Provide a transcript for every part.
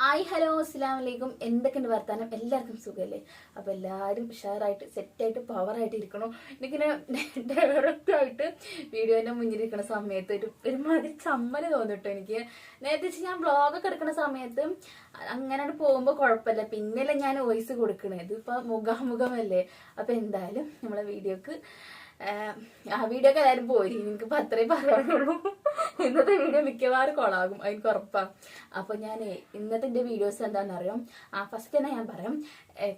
Hi hello അസ്സലാമു അലൈക്കും. എന്തൊക്കെയുണ്ട് വർത്താനം? എല്ലാവർക്കും സുഖമല്ലേ? അപ്പോൾ എല്ലാവരും ഉഷാറായിട്ട് സെറ്റായിട്ട് പവറായിട്ട് ഇരിക്കണം. എനിക്കിങ്ങനെ ഡയറക്റ്റായിട്ട് വീഡിയോൻ്റെ മുന്നിലിരിക്കുന്ന സമയത്ത് ഒരുമാതിരി ചമ്മൽ തോന്നിട്ടോ എനിക്ക്. നേരത്തെ വെച്ച് ഞാൻ വ്ളോഗൊക്കെ എടുക്കുന്ന സമയത്ത് അങ്ങനെ പോകുമ്പോൾ കുഴപ്പമില്ല, പിന്നെയല്ലേ ഞാൻ വോയിസ് കൊടുക്കണേ. ഇതിപ്പോൾ മുഖാമുഖമല്ലേ. അപ്പോൾ എന്തായാലും നമ്മളെ വീഡിയോക്ക് വീഡിയോ ഒക്കെ എല്ലാവരും പോയി. എനിക്കിപ്പോൾ അത്രേ പറയാനുള്ളൂ. ഇന്നത്തെ വീഡിയോ മിക്കവാറും കൊളാകും, എനിക്ക് ഉറപ്പാണ്. അപ്പോൾ ഞാൻ ഇന്നത്തെ എൻ്റെ വീഡിയോസ് എന്താണെന്ന് അറിയാം. ഫസ്റ്റ് തന്നെ ഞാൻ പറയാം,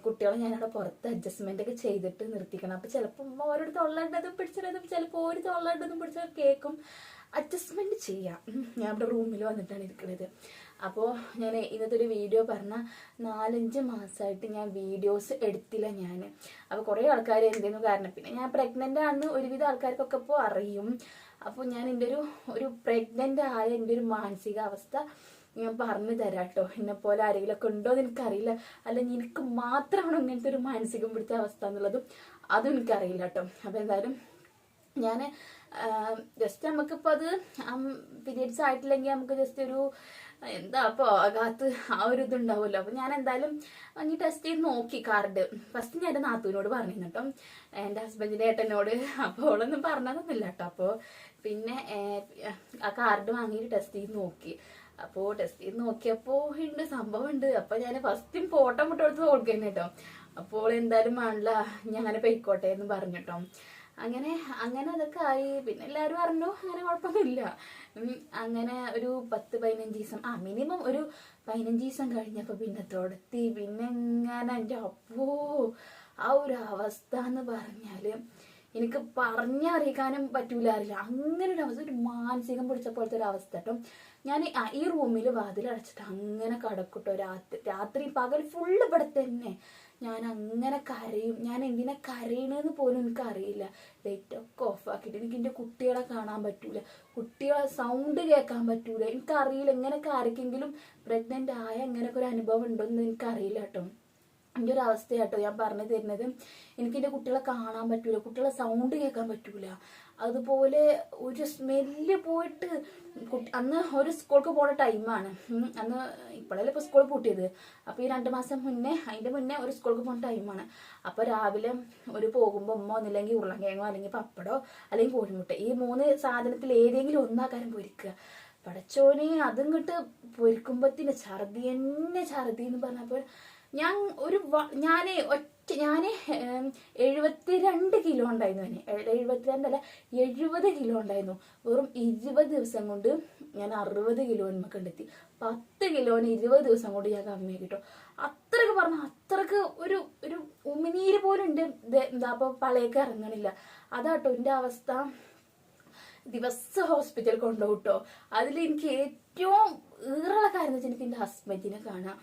കുട്ടികളെ ഞാനവിടെ പുറത്ത് അഡ്ജസ്റ്റ്മെന്റ് ഒക്കെ ചെയ്തിട്ട് നിർത്തിക്കണം. അപ്പോൾ ചിലപ്പോൾ ഓരോരു തൊള്ളേണ്ടതും പിടിച്ചിടതും ചിലപ്പോൾ ഒരു തൊള്ളേണ്ടതും പിടിച്ച കേൾക്കും. അഡ്ജസ്റ്റ്മെന്റ് ചെയ്യാം. ഞാൻ ഇവിടെ റൂമിൽ വന്നിട്ടാണ് ഇരിക്കുന്നത്. അപ്പോൾ ഞാൻ ഇന്നത്തെ ഒരു വീഡിയോ പറഞ്ഞ 4-5 മാസമായിട്ട് ഞാൻ വീഡിയോസ് എടുത്തില്ല ഞാൻ. അപ്പോൾ കുറേ ആൾക്കാർ എന്തെന്നു കാരണം, പിന്നെ ഞാൻ പ്രഗ്നൻ്റ് ആണെന്ന് ഒരുവിധം ആൾക്കാർക്കൊക്കെ ഇപ്പോൾ അറിയും. അപ്പോൾ ഞാൻ എൻ്റെ ഒരു പ്രഗ്നൻ്റ് ആയ എൻ്റെ ഒരു മാനസികാവസ്ഥ ഞാൻ പറഞ്ഞു തരാം കേട്ടോ. എന്നെപ്പോലെ ആരെങ്കിലുമൊക്കെ ഉണ്ടോ എന്ന് എനിക്കറിയില്ല, അല്ലെങ്കിൽ എനിക്ക് മാത്രമാണ് ഇങ്ങനത്തെ ഒരു മാനസികം പിടിച്ച അവസ്ഥ എന്നുള്ളതും അതും എനിക്കറിയില്ല കേട്ടോ. അപ്പോൾ എന്തായാലും ഞാൻ ജസ്റ്റ് നമുക്കിപ്പോൾ അത് പീരിയഡ്സ് ആയിട്ടില്ലെങ്കിൽ നമുക്ക് ജസ്റ്റ് ഒരു എന്താ അപ്പോൾ അകത്ത് ആ ഒരു ഇതുണ്ടാവുമല്ലോ. അപ്പോൾ ഞാൻ എന്തായാലും ഇനി ടെസ്റ്റ് ചെയ്ത് നോക്കി കാർഡ്. ഫസ്റ്റ് ഞാൻ എൻ്റെ നാത്തൂനോട് പറഞ്ഞിരുന്നു കേട്ടോ, എൻ്റെ ഹസ്ബൻഡിൻ്റെ ഏട്ടനോട്. അപ്പോൾ അവളൊന്നും പറഞ്ഞതൊന്നുമില്ല കേട്ടോ. അപ്പോൾ പിന്നെ ആ കാർഡ് വാങ്ങിയിട്ട് ടെസ്റ്റ് ചെയ്ത് നോക്കി. അപ്പോൾ ടെസ്റ്റ് ചെയ്ത് നോക്കിയപ്പോൾ ഉണ്ട്, സംഭവം ഉണ്ട്. അപ്പോൾ ഞാൻ ഫസ്റ്റും ഫോട്ടോ മുട്ടെടുത്ത് കൊടുക്കുന്നു കേട്ടോ. അപ്പോൾ എന്തായാലും വേണ്ട ഞാൻ പൊയ്ക്കോട്ടെ എന്ന് പറഞ്ഞു കേട്ടോ. അങ്ങനെ അതൊക്കെ ആയി. പിന്നെ എല്ലാവരും പറഞ്ഞു അങ്ങനെ കുഴപ്പമൊന്നുമില്ല. അങ്ങനെ ഒരു 10-15 ദിവസം, മിനിമം ഒരു 15 ദിവസം കഴിഞ്ഞപ്പോൾ പിന്നെ തുടത്തി. പിന്നെ എങ്ങനെ എൻ്റെ അപ്പോ ആ ഒരു അവസ്ഥ എന്ന് പറഞ്ഞാൽ എനിക്ക് പറഞ്ഞറിയിക്കാനും പറ്റൂല, അറിയില്ല. അങ്ങനെ ഒരു അവസ്ഥ, ഒരു മാനസികം പിടിച്ച പോലത്തെ ഒരു അവസ്ഥ കേട്ടോ. ഞാൻ ഈ റൂമിൽ വാതിലടച്ചിട്ട് അങ്ങനെ കിടക്കൂട്ടോ. രാത്രി പകൽ ഫുള്ള് ഇവിടെ തന്നെ ഞാൻ അങ്ങനെ കരയും. ഞാൻ എന്തിനാ കരയണെന്ന് പോലും എനിക്കറിയില്ല. ലൈറ്റൊക്കെ ഓഫാക്കിയിട്ട് എനിക്ക് എൻ്റെ കുട്ടികളെ കാണാൻ പറ്റൂല, കുട്ടികളെ സൗണ്ട് കേൾക്കാൻ പറ്റൂല. എനിക്കറിയില്ല ഇങ്ങനെയൊക്കെ ആർക്കെങ്കിലും പ്രഗ്നൻ്റ് ആയ ഇങ്ങനെയൊക്കെ ഒരു അനുഭവം ഉണ്ടോയെന്ന് എനിക്കറിയില്ല കേട്ടോ. എൻ്റെ ഒരു അവസ്ഥയാട്ടോ ഞാൻ പറഞ്ഞു തരുന്നത്. എനിക്ക് എൻ്റെ കുട്ടികളെ കാണാൻ പറ്റൂല, കുട്ടികളെ സൗണ്ട് കേൾക്കാൻ പറ്റൂല. അതുപോലെ ഒരു സ്മെല്ല് പോയിട്ട് അന്ന് ഒരു സ്കൂൾക്ക് പോണ ടൈമാണ്. അന്ന് ഇപ്പോഴല്ലേ ഇപ്പോൾ സ്കൂൾ പൂട്ടിയത്. അപ്പോൾ ഈ 2 മാസം മുന്നേ, അതിൻ്റെ മുന്നേ ഒരു സ്കൂൾക്ക് പോണ ടൈമാണ്. അപ്പോൾ രാവിലെ ഒരു പോകുമ്പോൾ ഉമ്മ ഒന്നില്ലെങ്കിൽ ഉരുളങ്കിഴങ്ങോ അല്ലെങ്കിൽ പപ്പടോ അല്ലെങ്കിൽ കോഴിമുട്ട, ഈ 3 സാധനത്തിൽ ഏതെങ്കിലും ഒന്നാക്കാരം പൊരിക്കുക. പടച്ചോനെ അതും കിട്ട് പൊരിക്കുമ്പോഴത്തിന് ഛർദി എന്ന് പറഞ്ഞപ്പോൾ ഞാൻ 72 കിലോ ഉണ്ടായിരുന്നു. 72 അല്ല 70 കിലോ ഉണ്ടായിരുന്നു. വെറും 20 ദിവസം കൊണ്ട് ഞാൻ 60 കിലോ നമുക്ക് കണ്ടെത്തി. 10 കിലോന് 20 ദിവസം കൊണ്ട് ഞാൻ കമ്മിയാക്കി കിട്ടോ. അത്രക്ക് പറഞ്ഞ അത്രക്ക് ഒരു ഉമിനീര് പോലും ഉണ്ട്. എന്താ അപ്പോൾ പളയൊക്കെ ഇറങ്ങണില്ല. അതാട്ടോ എൻ്റെ അവസ്ഥ. ദിവസം ഹോസ്പിറ്റലിൽ കൊണ്ടുപോകും കേട്ടോ. അതിൽ എനിക്ക് ഏറ്റവും ഏറുള്ള കാര്യം എന്ന് വെച്ചാൽ എനിക്ക് എൻ്റെ ഹസ്ബൻഡിനെ കാണാം.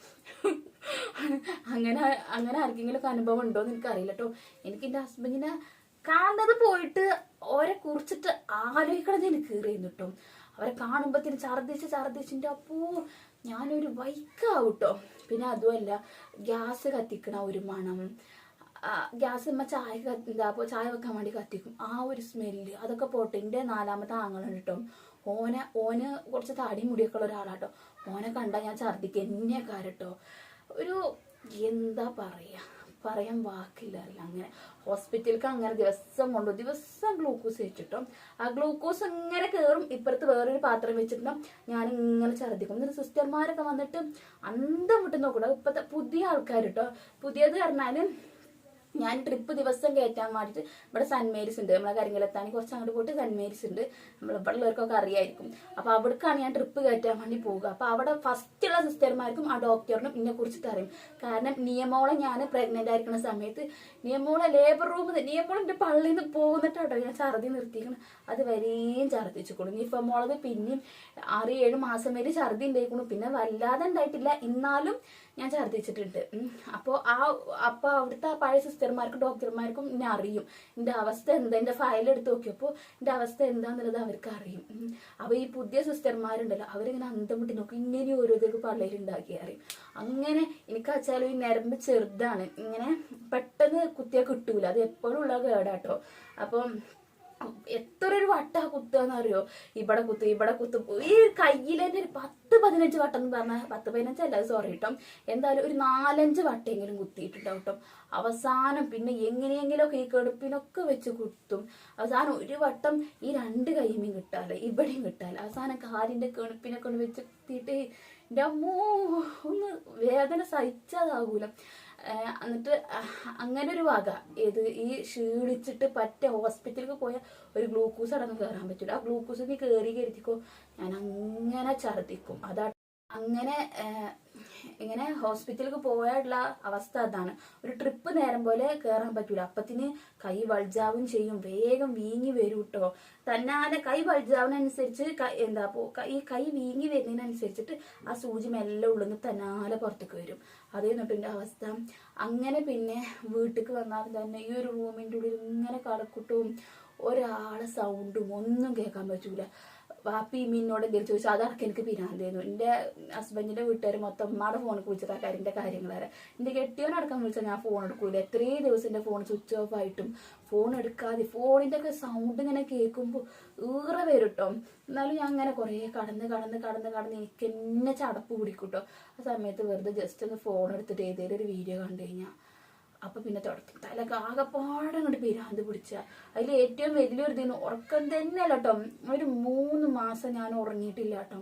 അങ്ങനെ ആർക്കെങ്കിലും അനുഭവം ഉണ്ടോ എന്ന് എനിക്കറിയില്ല കേട്ടോ. എനിക്ക് എൻ്റെ ഹസ്ബൻഡിനെ കാണുന്നത് പോയിട്ട് ഓരെ കുറിച്ചിട്ട് ആലോചിക്കണത് എനിക്ക് കയറിയിരുന്നു കേട്ടോ. അവരെ കാണുമ്പോഴത്തേന് ഛർദ്ദിച്ചിൻ്റെ അപ്പോൾ ഞാനൊരു വൈക്കാവും കേട്ടോ. പിന്നെ അതുമല്ല, ഗ്യാസ് കത്തിക്കണ ഒരു മണം, ഗ്യാസ് ചായ ചായ വെക്കാൻ വേണ്ടി കത്തിക്കും, ആ ഒരു സ്മെല്ല്, അതൊക്കെ പോട്ടെ. എൻ്റെ 4ാമത്തെ ആങ്ങളുണ്ട് കേട്ടോ. ഓന് കുറച്ച് താടി മുടിയൊക്കെ ഉള്ള ഒരാളാട്ടോ. ഓനെ കണ്ടാൽ ഞാൻ ഛർദ്ദിക്കുക എന്നെയൊക്കെ കേട്ടോ. ഒരു എന്താ പറയാൻ വാക്കില്ല, അറിയില്ല. അങ്ങനെ ഹോസ്പിറ്റലിലേക്ക് അങ്ങനെ ദിവസം ഗ്ലൂക്കോസ് വെച്ചിട്ടോ. ആ ഗ്ലൂക്കോസ് ഇങ്ങനെ കയറും. ഇപ്പുറത്ത് വേറൊരു പാത്രം വെച്ചിട്ടുണ്ടോ ഞാൻ ഇങ്ങനെ ഛർദ്ദിക്കും. എന്നിട്ട് സിസ്റ്റർമാരൊക്കെ വന്നിട്ട് അന്തം വിട്ട് നോക്കട്ടോ. ഇപ്പോഴത്തെ പുതിയ ആൾക്കാർ കേട്ടോ. പുതിയത് പറഞ്ഞാൽ ഞാൻ ട്രിപ്പ് ദിവസം കയറ്റാൻ വേണ്ടിയിട്ട് ഇവിടെ സെന്റ് മേരീസ് ഉണ്ട്, നമ്മളെ കരിങ്കലത്താണി കുറച്ച് അങ്ങോട്ട് പോയിട്ട് സെന്റ് മേരീസ് ഉണ്ട്, ഇവിടെ ഉള്ളവർക്കൊക്കെ അറിയായിരിക്കും. അപ്പോൾ അവിടേക്കാണ് ഞാൻ ട്രിപ്പ് കയറ്റാൻ വേണ്ടി പോവുക. അപ്പോൾ അവിടെ ഫസ്റ്റുള്ള സിസ്റ്റർമാർക്കും ആ ഡോക്ടറിനും ഇതിനെ കുറിച്ചിട്ട് അറിയും. കാരണം നിയമോളെ ഞാൻ പ്രഗ്നൻ്റ് ആയിരിക്കുന്ന സമയത്ത് നിയമോളെ ലേബർ റൂമിൽ നിയമോളിൻ്റെ പള്ളിയിൽ നിന്ന് പോകുന്നിട്ടാട്ടോ ഞാൻ ഛർദി നിർത്തിക്കണം. അത് വരെയും ഛർദ്ദിച്ചുകൊള്ളു. നിഫമോളത് പിന്നെയും 6-7 മാസം വരെ ഛർദി ഉണ്ടായിക്കൊള്ളു. പിന്നെ വല്ലാതെ ഉണ്ടായിട്ടില്ല, എന്നാലും ഞാൻ ഛർദ്ദിച്ചിട്ടുണ്ട്. അപ്പോൾ അവിടുത്തെ പഴയ സിസ്റ്റർമാർക്കും ഡോക്ടർമാർക്കും എന്നെ അറിയും എൻ്റെ അവസ്ഥ എന്താ. എൻ്റെ ഫയൽ എടുത്ത് നോക്കിയപ്പോൾ എൻ്റെ അവസ്ഥ എന്താന്നുള്ളത് അവർക്ക് അറിയും. അപ്പോൾ ഈ പുതിയ സിസ്റ്റർമാരുണ്ടല്ലോ, അവരിങ്ങനെ അന്തം വിട്ട് നോക്കും, ഇങ്ങനെ ഓരോരുത്തർക്ക് പള്ളിയിലുണ്ടാക്കി അറിയും. അങ്ങനെ എനിക്ക് വെച്ചാൽ ഈ നരമ്പ് ചെറുതാണ്, ഇങ്ങനെ പെട്ടെന്ന് കുത്തിയാൽ കിട്ടൂല, അത് എപ്പോഴും ഉള്ള കേടാട്ടോ. അപ്പം എത്ര ഒരു വട്ട കുത്തുകയെന്ന് അറിയോ, ഇവിടെ കുത്തു ഇവിടെ കുത്തു, ഈ കയ്യിൽ തന്നെ ഒരു 10-15 വട്ടം എന്ന് പറഞ്ഞാൽ 10-15 അല്ല, സോറി കേട്ടോ, എന്തായാലും ഒരു 4-5 വട്ടെങ്കിലും കുത്തിയിട്ടുണ്ടാവും കേട്ടോ. അവസാനം പിന്നെ എങ്ങനെയെങ്കിലുമൊക്കെ ഈ കെടുപ്പിനൊക്കെ വെച്ച് കുത്തും. അവസാനം ഒരു വട്ടം ഈ 2 കൈമയും കിട്ടാല്, ഇവിടെയും കിട്ടാല്, അവസാനം കാലിന്റെ കെടുപ്പിനൊക്കെ കൊണ്ട് വെച്ച് കുത്തിയിട്ട് എൻ്റെ അമ്മോ ഒന്ന് വേദന സഹിച്ചതാകൂല. എന്നിട്ട് അങ്ങനെ ഒരു വക ഏത് ഈ ക്ഷീണിച്ചിട്ട് പറ്റ ഹോസ്പിറ്റലിൽ പോയാൽ ഒരു ഗ്ലൂക്കോസ് അടക്കം കയറാൻ പറ്റില്ല. ആ ഗ്ലൂക്കോസ് നീ കയറിക്കോ ഞാൻ അങ്ങനെ ഛർദിക്കും. അതാ അങ്ങനെ ഇങ്ങനെ ഹോസ്പിറ്റലിൽ പോയാലുള്ള അവസ്ഥ അതാണ്. ഒരു ട്രിപ്പ് നേരം പോലെ കയറാൻ പറ്റൂല. അപ്പത്തിന് കൈ വൾജാവും ചെയ്യും, വേഗം വീങ്ങി വരും കേട്ടോ. തന്നാലെ കൈ വൾജാവിനനുസരിച്ച് എന്താ ഈ കൈ വീങ്ങി വരുന്നതിനനുസരിച്ചിട്ട് ആ സൂചി മെല്ലെ ഉള്ളിന്ന് തന്നാലെ പുറത്തേക്ക് വരും. അതേ തൊട്ടിൻ്റെ അവസ്ഥ. അങ്ങനെ പിന്നെ വീട്ടിലേക്ക് വന്നാൽ തന്നെ ഈ ഒരു റൂമിൻ്റെ ഉള്ളിൽ ഇങ്ങനെ കടക്കുട്ടും ഒരാളെ സൗണ്ടും ഒന്നും കേൾക്കാൻ പറ്റൂല. വാപ്പി മീനോട് എന്തെങ്കിലും ചോദിച്ചാൽ അതടക്കം എനിക്ക് പിരാന്തായിരുന്നു. എൻ്റെ ഹസ്ബൻഡിൻ്റെ വീട്ടുകാർ മൊത്തം ഉമ്മയുടെ ഫോണിൽ വിളിച്ചിട്ട് ആ കാര്യൻ്റെ കാര്യങ്ങളാണ്. എൻ്റെ കെട്ടിയോനടക്കം വിളിച്ചാൽ ഞാൻ ഫോൺ എടുക്കൂല. എത്രയും ദിവസം എൻ്റെ ഫോൺ സ്വിച്ച് ഓഫ് ആയിട്ടും ഫോൺ എടുക്കാതെ ഫോണിൻ്റെ ഒക്കെ സൗണ്ട് ഇങ്ങനെ കേൾക്കുമ്പോൾ ഏറെ വരും കേട്ടോ. എന്നാലും ഞാൻ അങ്ങനെ കുറേ കടന്ന് എനിക്ക് എന്നെ ചടപ്പ് പിടിക്കും കേട്ടോ. ആ സമയത്ത് വെറുതെ ജസ്റ്റ് ഒന്ന് ഫോൺ എടുത്തിട്ട് ഏതെങ്കിലും ഒരു വീഡിയോ കണ്ടു കഴിഞ്ഞാൽ അപ്പം പിന്നെ തുടക്കും തലക്ക് ആകെപ്പാടെ അങ്ങോട്ട് പിരാന്ത് പിടിച്ച. അതിൽ ഏറ്റവും വലിയൊരു ഇതിന് ഉറക്കം തന്നെയല്ല കേട്ടോ. ഒരു 3 മാസം ഞാൻ ഉറങ്ങിയിട്ടില്ല കേട്ടോ.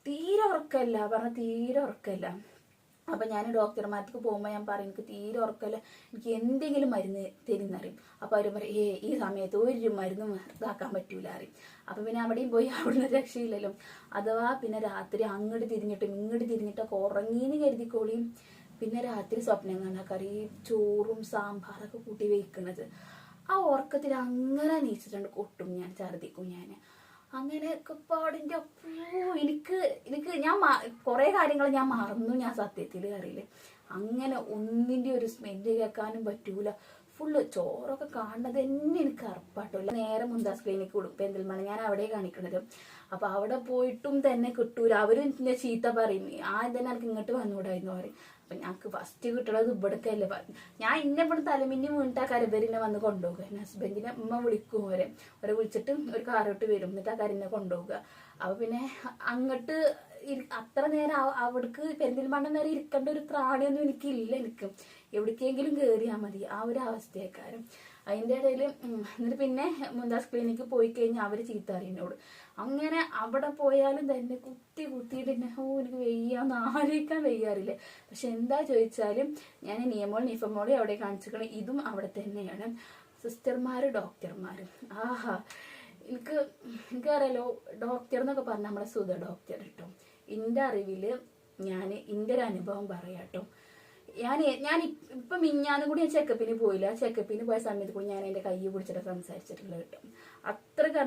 തീരെ ഉറക്കമല്ല പറഞ്ഞാൽ തീരെ ഉറക്കമല്ല. അപ്പം ഞാൻ ഡോക്ടർമാർക്ക് പോകുമ്പോൾ ഞാൻ പറയും എനിക്ക് തീരെ ഉറക്കമല്ല, എനിക്ക് എന്തെങ്കിലും മരുന്ന് തരുന്നറിയും. അപ്പോൾ അവർ പറയും ഈ സമയത്ത് ഒരു മരുന്നും ഇതാക്കാൻ പറ്റൂല അറിയും. അപ്പം പിന്നെ അവിടെയും പോയി അവിടുന്ന് രക്ഷയില്ലല്ലോ. അഥവാ പിന്നെ രാത്രി അങ്ങോട്ട് തിരിഞ്ഞിട്ടും ഇങ്ങോട്ട് തിരിഞ്ഞിട്ടൊക്കെ ഉറങ്ങീന്ന് കരുതിക്കോളിയും. പിന്നെ രാത്രി സ്വപ്നം കാണാൻ കറി ചോറും സാമ്പാറൊക്കെ കൂട്ടി വയ്ക്കുന്നത്. ആ ഉറക്കത്തിൽ അങ്ങനെ നീച്ചിട്ടുണ്ട് കൊട്ടും ഞാൻ, ഛർദിക്കും ഞാൻ. അങ്ങനെയൊക്കെ പാടിൻ്റെ അപ്പോ എനിക്ക് ഞാൻ കുറേ കാര്യങ്ങൾ ഞാൻ മറന്നു. ഞാൻ സത്യത്തിൽ അറിയില്ലേ, അങ്ങനെ ഒന്നിൻ്റെ ഒരു സ്മെല്ല് കേൾക്കാനും പറ്റൂല. ഫുള്ള് ചോറൊക്കെ കാണുന്നത് തന്നെ എനിക്ക് അറപ്പാട്ടില്ല. നേരെ മുന്താസ് ക്ലിനിക്ക് കൊടുക്കും പെരിന്തൽമണ്ണ, ഞാൻ അവിടെ കാണിക്കണത്. അപ്പൊ അവിടെ പോയിട്ടും തന്നെ കിട്ടൂല. അവരും എന്നെ ചീത്ത പറയും, തന്നെ എനിക്ക് ഇങ്ങോട്ട് വന്നുകൂടായിരുന്നു പറയും. അപ്പൊ ഞങ്ങൾക്ക് ഫസ്റ്റ് കിട്ടണത് ഇവിടേക്കല്ലേ പറഞ്ഞു. ഞാൻ ഇവിടെ തലമിന്നി വീണിട്ട് ആ കരബരിനെ വന്ന് കൊണ്ടുപോകുക. എന്നെ ഹസ്ബൻഡിനെ ഉമ്മ വിളിക്കും, അവരെ വിളിച്ചിട്ട് ഒരു കാറോട്ട് വരും, എന്നിട്ട് ആ കരനെ കൊണ്ടുപോകുക. അപ്പൊ പിന്നെ അങ്ങോട്ട് അത്ര നേരം അവിടേക്ക് പെരിന്തൽമണ്ണ നേരെ ഇരിക്കേണ്ട ഒരു ത്രാണിയൊന്നും എനിക്കില്ല. എനിക്ക് എവിടേക്കെങ്കിലും കയറിയാൽ മതി, ആ ഒരു അവസ്ഥയെക്കാരും. അതിൻ്റെ ഇടയിൽ എന്നിട്ട് പിന്നെ മുന്താസ് ക്ലിനിക്ക് പോയി കഴിഞ്ഞാൽ അവർ ചീത്ത അറിയുന്നോട്. അങ്ങനെ അവിടെ പോയാലും തന്നെ കുത്തിയിട്ട് തന്നെ എനിക്ക് വെയ്യാന്ന് ആലോചിക്കാൻ വയ്യാറില്ല. പക്ഷെ എന്താ ചോദിച്ചാലും ഞാൻ നിയമോൾ അവിടെ കാണിച്ചിരിക്കണം. ഇതും അവിടെ തന്നെയാണ്. സിസ്റ്റർമാര് ഡോക്ടർമാരും എനിക്കറിയാലോ. ഡോക്ടർ എന്നൊക്കെ പറഞ്ഞാൽ നമ്മളെ സുധ ഡോക്ടർ കേട്ടോ. എൻ്റെ അറിവിൽ എൻ്റെ ഒരു അനുഭവം പറയാട്ടോ. ഞാൻ ഇപ്പം മിഞ്ഞാന്നും കൂടി ഞാൻ ചെക്കപ്പിന് പോയില്ല. ചെക്കപ്പിന് പോയ സമയത്ത് കൂടി ഞാൻ എൻ്റെ കൈ പിടിച്ചിട്ട് സംസാരിച്ചിട്ടുള്ളത് കേട്ടോ. അത്രക്ക്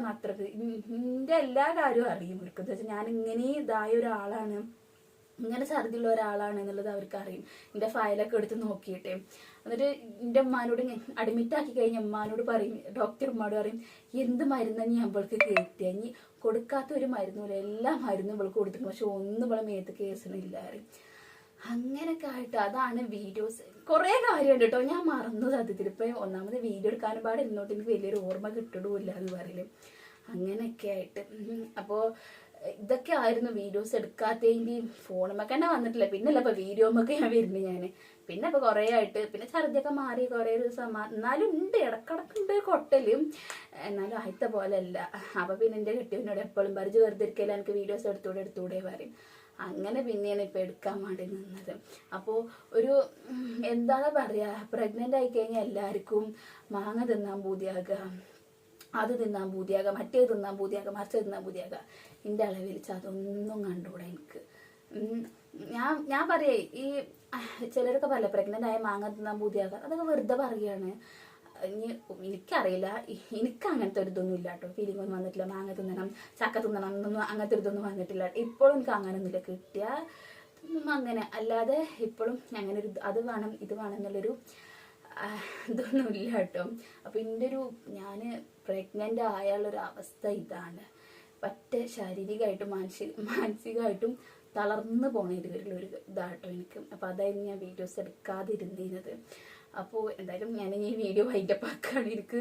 എൻ്റെ എല്ലാ കാര്യവും അറിയും അവർക്ക്. എന്താ വെച്ചാൽ ഞാൻ ഇങ്ങനെ ഇതായ ഒരാളാണ്, ഇങ്ങനെ ഛർദിയുള്ള ഒരാളാണ് എന്നുള്ളത് അവർക്ക് അറിയും. എൻ്റെ ഫയലൊക്കെ എടുത്ത് നോക്കിയിട്ടേ. എന്നിട്ട് എൻ്റെ ഉമ്മാനോട് അഡ്മിറ്റ് ആക്കി കഴിഞ്ഞ ഉമ്മാനോട് പറയും, ഡോക്ടർ ഉമ്മാനോട് പറയും എന്ത് മരുന്നാണ് ഞാൻ ഇവൾക്ക് കയറ്റിയ, ഇനി കൊടുക്കാത്ത ഒരു മരുന്നുമില്ല, എല്ലാ മരുന്നും ഇവൾക്ക് കൊടുത്തിട്ടുണ്ട്, പക്ഷെ ഒന്നും ഇവളെ മേത്ത് കേസണില്ല അറിയും. അങ്ങനെയൊക്കെ ആയിട്ട് അതാണ് വീഡിയോസ്. കുറേ കാര്യമുണ്ട് കേട്ടോ, ഞാൻ മറന്നു സത്യത്തിൽ. ഇപ്പം ഒന്നാമത് വീഡിയോ എടുക്കാനും പാടെ ഇരുന്നോട്ട് എനിക്ക് വലിയൊരു ഓർമ്മ കിട്ടണമില്ല എന്ന് പറയല്. അങ്ങനെയൊക്കെ ആയിട്ട് അപ്പോൾ ഇതൊക്കെ ആയിരുന്നു വീഡിയോസ് എടുക്കാത്തതിൻ്റെയും. ഫോണുമൊക്കെ തന്നെ വന്നിട്ടില്ല, പിന്നല്ല ഇപ്പം വീഡിയോമൊക്കെ ഞാൻ വരുന്നത് ഞാൻ. പിന്നെ ഇപ്പോൾ കുറേ ആയിട്ട് പിന്നെ ഛർദിയൊക്കെ മാറി കുറേ ദിവസം, എന്നാലും ഉണ്ട് ഇടക്കിടക്കുണ്ട് കൊട്ടലും, എന്നാലും ആദ്യത്തെ പോലെ അല്ല. അപ്പം പിന്നെ എൻ്റെ കെട്ടിയവനോട് എപ്പോഴും പരിചയം വെറുതെ ഇരിക്കല എനിക്ക് വീഡിയോസ് എടുത്തൂടെ പറയും. അങ്ങനെ പിന്നെയാണ് ഇപ്പം എടുക്കാൻ വേണ്ടി നിന്നത്. അപ്പോൾ ഒരു എന്താണ് പറയുക, പ്രഗ്നൻ്റ് ആയി കഴിഞ്ഞാൽ എല്ലാവർക്കും മാങ്ങ തിന്നാൻ പൂതിയാകുക, അത് തിന്നാൻ പൂതിയാകുക, മറ്റേ തിന്നാൻ പൂതിയാകുക, മറിച്ച് തിന്നാൻ പൂതിയാകുക. എൻ്റെ അളവിൽ അതൊന്നും കണ്ടുകൂടാ എനിക്ക്. ഞാൻ പറയേ ഈ ചിലരൊക്കെ പറയില്ല പ്രഗ്നൻ്റ് ആയ മാങ്ങ തിന്നാൻ പൂതിയാകുക, അതൊക്കെ വെറുതെ പറയുകയാണ്. എനിക്കറിയില്ല, എനിക്ക് അങ്ങനത്തെ ഒരു ഇതൊന്നും ഇല്ല കേട്ടോ. ഫീലിംഗ് ഒന്നും വന്നിട്ടില്ല. മാങ്ങ തിന്നണം, ചക്ക തിന്നണം എന്നൊന്നും അങ്ങനത്തെ ഒരു ഇതൊന്നും വന്നിട്ടില്ല. ഇപ്പോഴും എനിക്ക് അങ്ങനെയൊന്നുമില്ല. കിട്ടിയാൽ അങ്ങനെ, അല്ലാതെ ഇപ്പോഴും അങ്ങനെ ഒരു അത് വേണം ഇത് വേണം എന്നുള്ളൊരു ഇതൊന്നും ഇല്ല കേട്ടോ. അപ്പം ഞാൻ പ്രഗ്നൻ്റ് ആയാലുള്ളൊരു അവസ്ഥ ഇതാണ്. പറ്റ ശാരീരികമായിട്ടും മാനസികമായിട്ടും തളർന്നു പോണ ഒരു ഇതാട്ടോ എനിക്ക്. അപ്പോൾ അതായിരുന്നു ഞാൻ വീഡിയോസ് എടുക്കാതിരുന്നത്. അപ്പോൾ എന്തായാലും ഞാൻ ഈ വീഡിയോ വൈൻഡപ്പ് ആക്കുകയാണ്. എനിക്ക്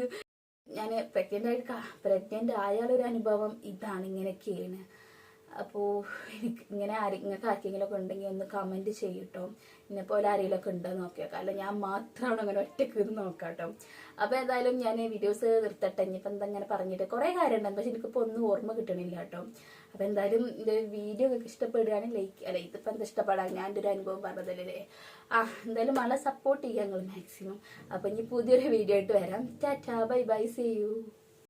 ഞാൻ പ്രഗ്നന്റ് ആയാലൊരു അനുഭവം ഇതാണ്, ഇങ്ങനെയൊക്കെയാണ്. അപ്പോൾ എനിക്ക് ഇങ്ങനെ നിങ്ങൾക്ക് ആർക്കെങ്കിലും ഒക്കെ ഉണ്ടെങ്കിൽ ഒന്ന് കമൻറ്റ് ചെയ്യട്ടോ. എന്നെ പോലെ ആരെങ്കിലുമൊക്കെ ഉണ്ടോ നോക്കിയേക്കാം, അല്ല ഞാൻ മാത്രമാണ് അങ്ങനെ ഒറ്റയ്ക്ക് ഇത് നോക്കാട്ടോ. അപ്പോൾ ഏതായാലും ഞാൻ വീഡിയോസ് നിർത്തട്ടെ. ഇനിയിപ്പോൾ എന്താ ഇങ്ങനെ പറഞ്ഞിട്ട് കുറേ കാര്യമുണ്ടായിരുന്നു, പക്ഷെ എനിക്കിപ്പോൾ ഒന്നും ഓർമ്മ കിട്ടണില്ല കേട്ടോ. അപ്പോൾ എന്തായാലും ഇത് വീഡിയോ ഒക്കെ ഇഷ്ടപ്പെടുകയാണെങ്കിൽ ലൈക്ക്, അല്ല ഇതിപ്പോൾ എന്താ ഇഷ്ടപ്പെടാൻ, ഞാൻ എൻ്റെ ഒരു അനുഭവം പറഞ്ഞതല്ലേ. എന്തായാലും നല്ല സപ്പോർട്ട് ചെയ്യുക നിങ്ങൾ മാക്സിമം. അപ്പോൾ ഇനി പുതിയൊരു വീഡിയോ ആയിട്ട് വരാം. Tata, bye bye, see U.